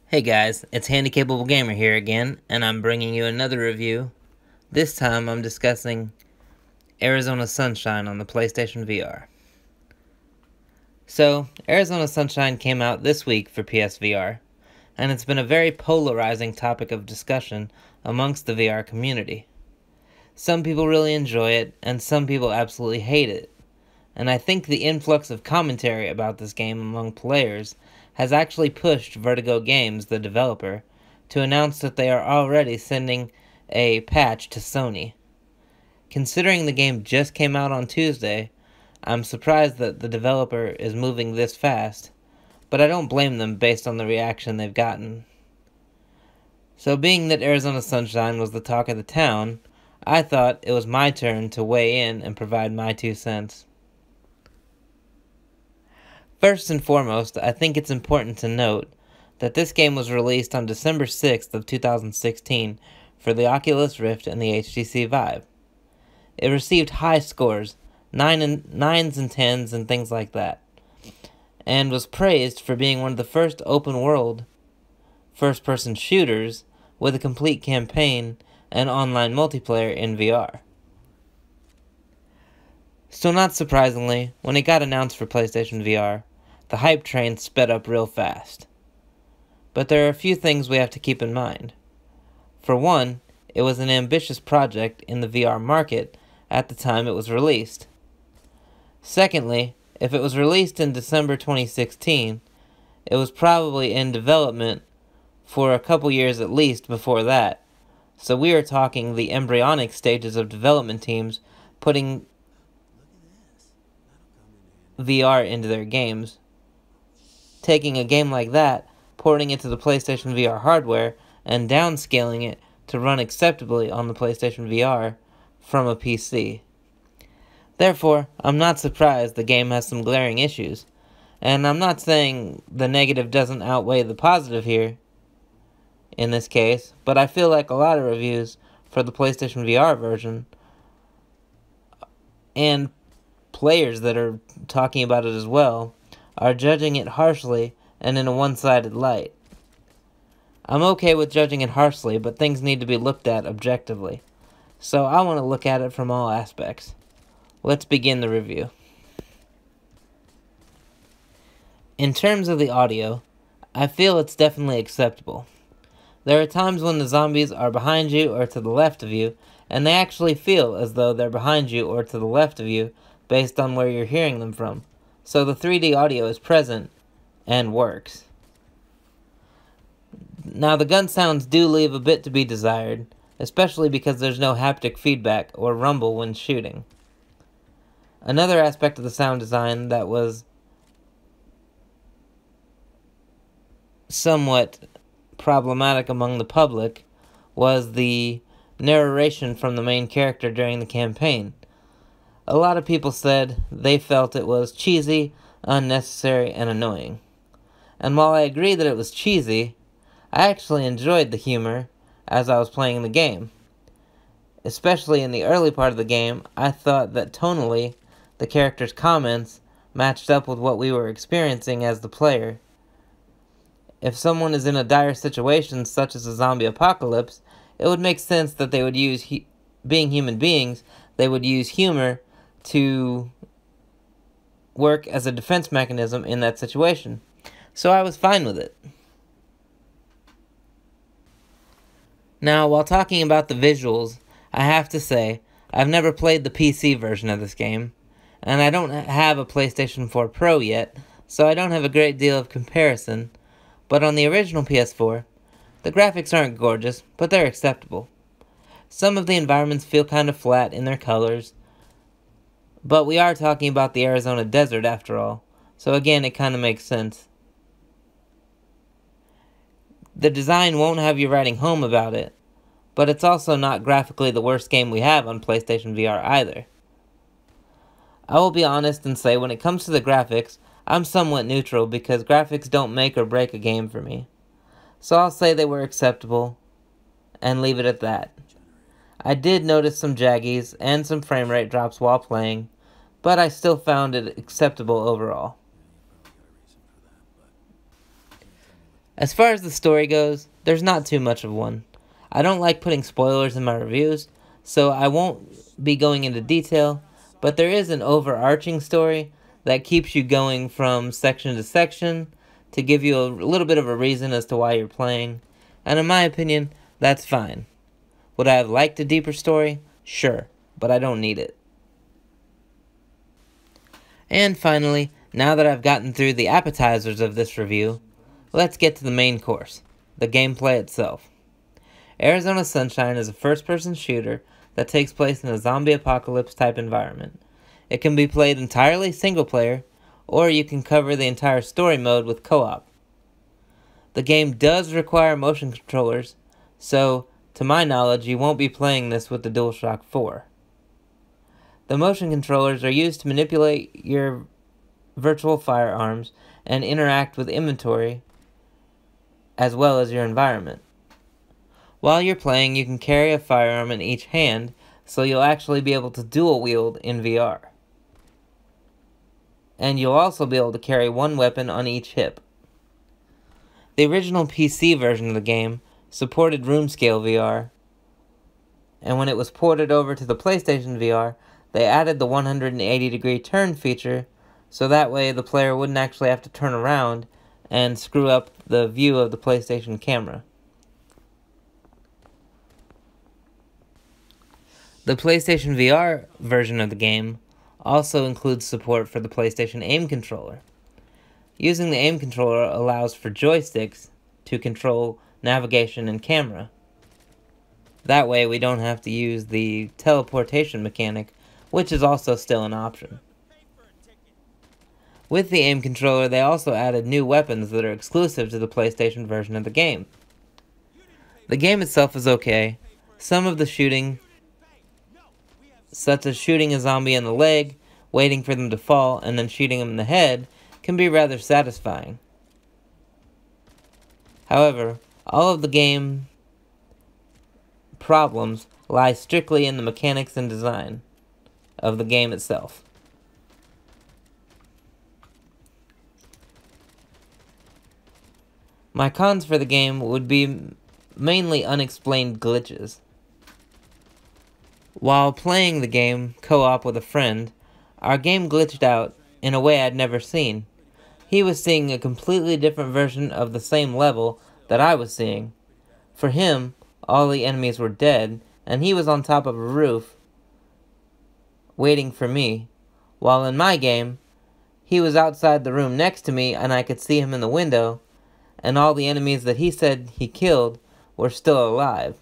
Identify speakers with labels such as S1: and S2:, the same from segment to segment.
S1: Hey guys, it's Handicapable Gamer here again, and I'm bringing you another review. This time I'm discussing Arizona Sunshine on the PlayStation VR. So, Arizona Sunshine came out this week for PSVR, and it's been a very polarizing topic of discussion amongst the VR community. Some people really enjoy it, and some people absolutely hate it. And I think the influx of commentary about this game among players has actually pushed Vertigo Games, the developer, to announce that they are already sending a patch to Sony. Considering the game just came out on Tuesday, I'm surprised that the developer is moving this fast, but I don't blame them based on the reaction they've gotten. So being that Arizona Sunshine was the talk of the town, I thought it was my turn to weigh in and provide my 2 cents. First and foremost, I think it's important to note that this game was released on December 6th of 2016 for the Oculus Rift and the HTC Vive. It received high scores, 9s and 10s and things like that, and was praised for being one of the first open-world first-person shooters with a complete campaign and online multiplayer in VR. So not surprisingly, when it got announced for PlayStation VR, the hype train sped up real fast. But there are a few things we have to keep in mind. For one, it was an ambitious project in the VR market at the time it was released. Secondly, if it was released in December 2016, it was probably in development for a couple years at least before that. So we are talking the embryonic stages of development teams putting VR into their games. Taking a game like that, porting it to the PlayStation VR hardware, and downscaling it to run acceptably on the PlayStation VR from a PC. Therefore, I'm not surprised the game has some glaring issues, and I'm not saying the negative doesn't outweigh the positive here, in this case, but I feel like a lot of reviews for the PlayStation VR version, and players that are talking about it as well, are judging it harshly and in a one-sided light. I'm okay with judging it harshly, but things need to be looked at objectively. So I want to look at it from all aspects. Let's begin the review. In terms of the audio, I feel it's definitely acceptable. There are times when the zombies are behind you or to the left of you, and they actually feel as though they're behind you or to the left of you based on where you're hearing them from. So the 3D audio is present and works. Now the gun sounds do leave a bit to be desired, especially because there's no haptic feedback or rumble when shooting. Another aspect of the sound design that was somewhat problematic among the public was the narration from the main character during the campaign. A lot of people said they felt it was cheesy, unnecessary, and annoying. And while I agree that it was cheesy, I actually enjoyed the humor as I was playing the game. Especially in the early part of the game, I thought that tonally, the character's comments matched up with what we were experiencing as the player. If someone is in a dire situation such as a zombie apocalypse, it would make sense that they would use, being human beings, they would use humor to work as a defense mechanism in that situation. So I was fine with it. Now, while talking about the visuals, I have to say, I've never played the PC version of this game, and I don't have a PlayStation 4 Pro yet, so I don't have a great deal of comparison, but on the original PS4, the graphics aren't gorgeous, but they're acceptable. Some of the environments feel kind of flat in their colors, but we are talking about the Arizona desert after all, so again it kind of makes sense. The design won't have you writing home about it, but it's also not graphically the worst game we have on PlayStation VR either. I will be honest and say when it comes to the graphics, I'm somewhat neutral because graphics don't make or break a game for me. So I'll say they were acceptable and leave it at that. I did notice some jaggies and some frame rate drops while playing, but I still found it acceptable overall. As far as the story goes, there's not too much of one. I don't like putting spoilers in my reviews, so I won't be going into detail, but there is an overarching story that keeps you going from section to section to give you a little bit of a reason as to why you're playing, and in my opinion, that's fine. Would I have liked a deeper story? Sure, but I don't need it. And finally, now that I've gotten through the appetizers of this review, let's get to the main course, the gameplay itself. Arizona Sunshine is a first-person shooter that takes place in a zombie apocalypse type environment. It can be played entirely single-player, or you can cover the entire story mode with co-op. The game does require motion controllers, so to my knowledge you won't be playing this with the DualShock 4. The motion controllers are used to manipulate your virtual firearms and interact with inventory as well as your environment. While you're playing, you can carry a firearm in each hand, so you'll actually be able to dual wield in VR. And you'll also be able to carry one weapon on each hip. The original PC version of the game supported room scale VR, and when it was ported over to the PlayStation VR, they added the 180-degree turn feature, so that way the player wouldn't actually have to turn around and screw up the view of the PlayStation camera. The PlayStation VR version of the game also includes support for the PlayStation aim controller. Using the aim controller allows for joysticks to control navigation and camera. That way we don't have to use the teleportation mechanic, which is also still an option. With the aim controller, they also added new weapons that are exclusive to the PlayStation version of the game. The game itself is okay. Some of the shooting, such as shooting a zombie in the leg, waiting for them to fall, and then shooting them in the head, can be rather satisfying. However, all of the game problems lie strictly in the mechanics and design of the game itself. My cons for the game would be mainly unexplained glitches. While playing the game co-op with a friend, our game glitched out in a way I'd never seen. He was seeing a completely different version of the same level that I was seeing. For him, all the enemies were dead, and he was on top of a roof waiting for me, while in my game, he was outside the room next to me and I could see him in the window, and all the enemies that he said he killed were still alive.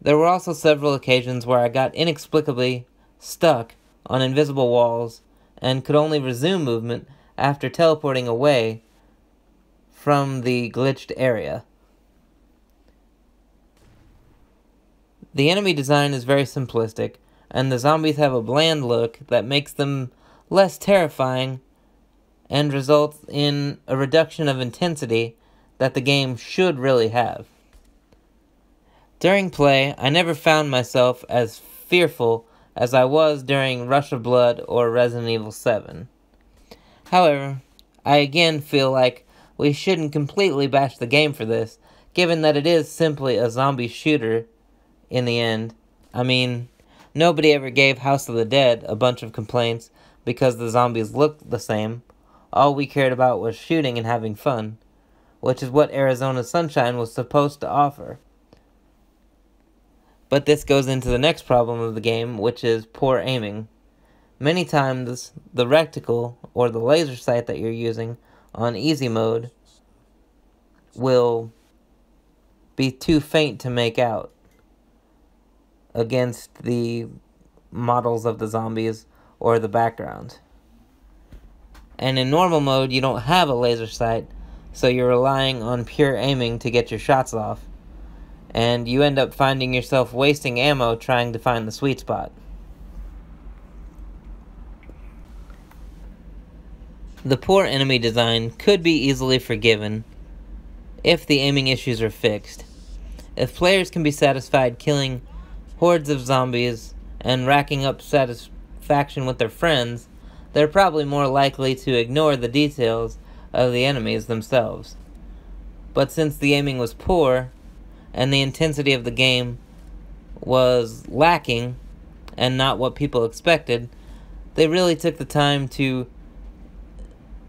S1: There were also several occasions where I got inexplicably stuck on invisible walls and could only resume movement after teleporting away from the glitched area. The enemy design is very simplistic, and the zombies have a bland look that makes them less terrifying and results in a reduction of intensity that the game should really have. During play, I never found myself as fearful as I was during Rush of Blood or Resident Evil 7. However, I again feel like we shouldn't completely bash the game for this, given that it is simply a zombie shooter in the end. I mean, nobody ever gave House of the Dead a bunch of complaints because the zombies looked the same. All we cared about was shooting and having fun, which is what Arizona Sunshine was supposed to offer. But this goes into the next problem of the game, which is poor aiming. Many times, the reticle, or the laser sight that you're using on easy mode, will be too faint to make out against the models of the zombies or the background. And in normal mode, you don't have a laser sight, so you're relying on pure aiming to get your shots off, and you end up finding yourself wasting ammo trying to find the sweet spot. The poor enemy design could be easily forgiven if the aiming issues are fixed. If players can be satisfied killing hordes of zombies and racking up satisfaction with their friends, they're probably more likely to ignore the details of the enemies themselves. But since the aiming was poor, and the intensity of the game was lacking, and not what people expected, they really took the time to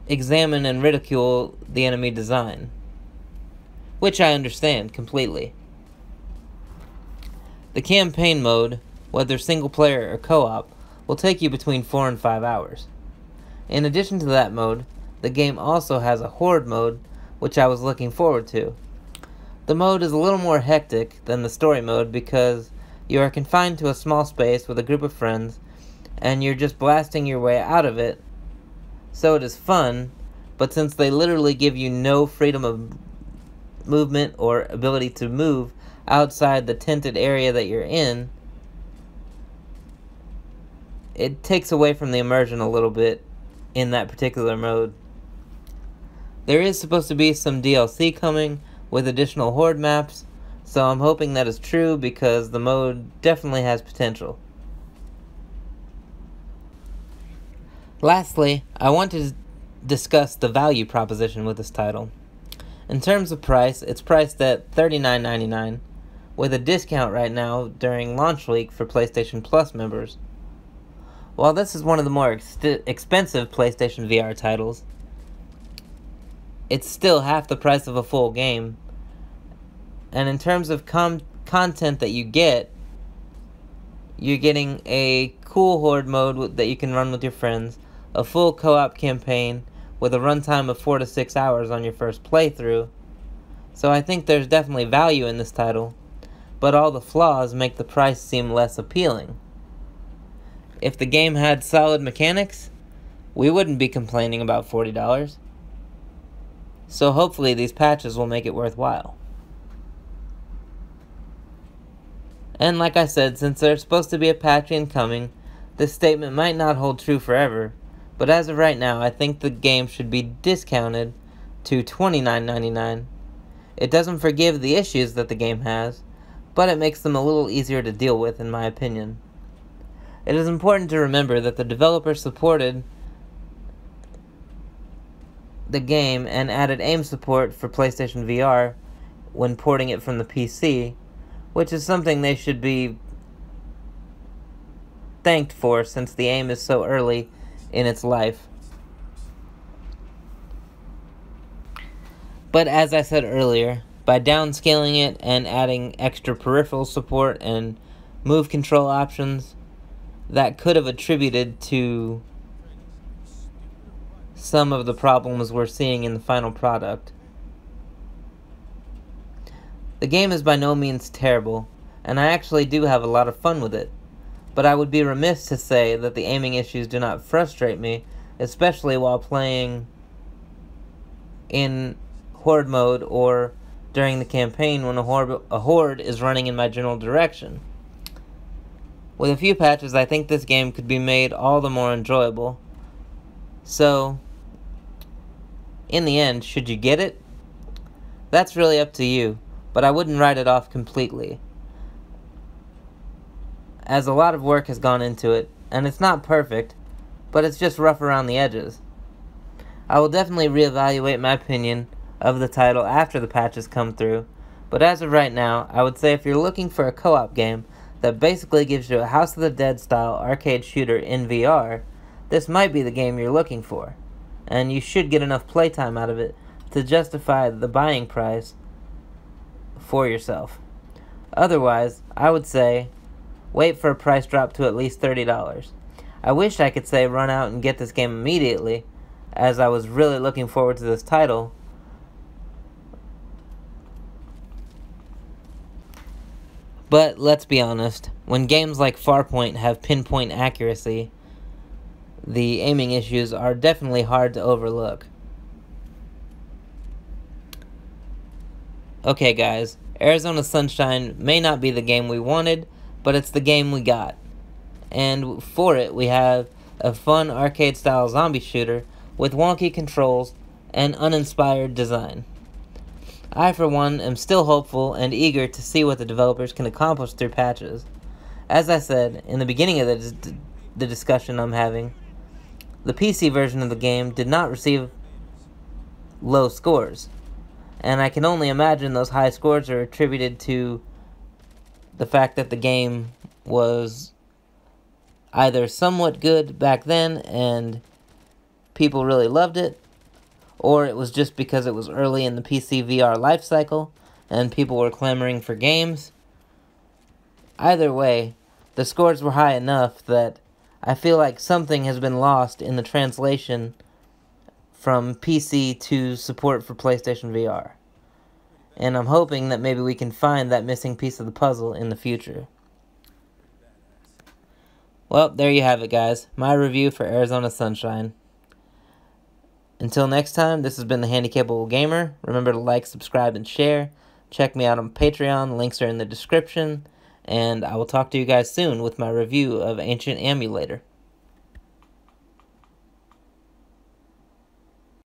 S1: examine and ridicule the enemy design, which I understand completely. The campaign mode, whether single player or co-op, will take you between 4 and 5 hours. In addition to that mode, the game also has a horde mode, which I was looking forward to. The mode is a little more hectic than the story mode because you are confined to a small space with a group of friends, and you're just blasting your way out of it. So it is fun, but since they literally give you no freedom of movement or ability to move outside the tented area that you're in, it takes away from the immersion a little bit in that particular mode. There is supposed to be some DLC coming with additional horde maps, so I'm hoping that is true because the mode definitely has potential. Lastly, I want to discuss the value proposition with this title. In terms of price, it's priced at $39.99, with a discount right now during launch week for PlayStation Plus members. While this is one of the more expensive PlayStation VR titles, it's still half the price of a full game. And in terms of content that you get, you're getting a cool horde mode that you can run with your friends, a full co-op campaign with a runtime of 4 to 6 hours on your first playthrough. So I think there's definitely value in this title, but all the flaws make the price seem less appealing. If the game had solid mechanics, we wouldn't be complaining about $40. So hopefully these patches will make it worthwhile. And like I said, since there's supposed to be a patch incoming, this statement might not hold true forever, but as of right now, I think the game should be discounted to $29.99. It doesn't forgive the issues that the game has, but it makes them a little easier to deal with, in my opinion. It is important to remember that the developer supported the game and added aim support for PlayStation VR when porting it from the PC, which is something they should be thanked for since the aim is so early in its life. But as I said earlier, by downscaling it and adding extra peripheral support and move control options, that could have attributed to some of the problems we're seeing in the final product. The game is by no means terrible, and I actually do have a lot of fun with it, but I would be remiss to say that the aiming issues do not frustrate me, especially while playing in horde mode or during the campaign when a horde is running in my general direction. With a few patches, I think this game could be made all the more enjoyable. So, in the end, should you get it? That's really up to you, but I wouldn't write it off completely, as a lot of work has gone into it, and it's not perfect, but it's just rough around the edges. I will definitely reevaluate my opinion of the title after the patches come through, but as of right now, I would say if you're looking for a co-op game that basically gives you a House of the Dead style arcade shooter in VR, this might be the game you're looking for, and you should get enough playtime out of it to justify the buying price for yourself. Otherwise, I would say wait for a price drop to at least $30. I wish I could say run out and get this game immediately, as I was really looking forward to this title. But let's be honest, when games like Farpoint have pinpoint accuracy, the aiming issues are definitely hard to overlook. Okay guys, Arizona Sunshine may not be the game we wanted, but it's the game we got. And for it, we have a fun arcade-style zombie shooter with wonky controls and uninspired design. I, for one, am still hopeful and eager to see what the developers can accomplish through patches. As I said in the beginning of the discussion I'm having, the PC version of the game did not receive low scores. And I can only imagine those high scores are attributed to the fact that the game was either somewhat good back then and people really loved it, or it was just because it was early in the PC VR life cycle and people were clamoring for games. Either way, the scores were high enough that I feel like something has been lost in the translation from PC to support for PlayStation VR. And I'm hoping that maybe we can find that missing piece of the puzzle in the future. Well, there you have it, guys. My review for Arizona Sunshine. Until next time, this has been the Handicapable Gamer. Remember to like, subscribe, and share. Check me out on Patreon. Links are in the description. And I will talk to you guys soon with my review of Ancient Emulator.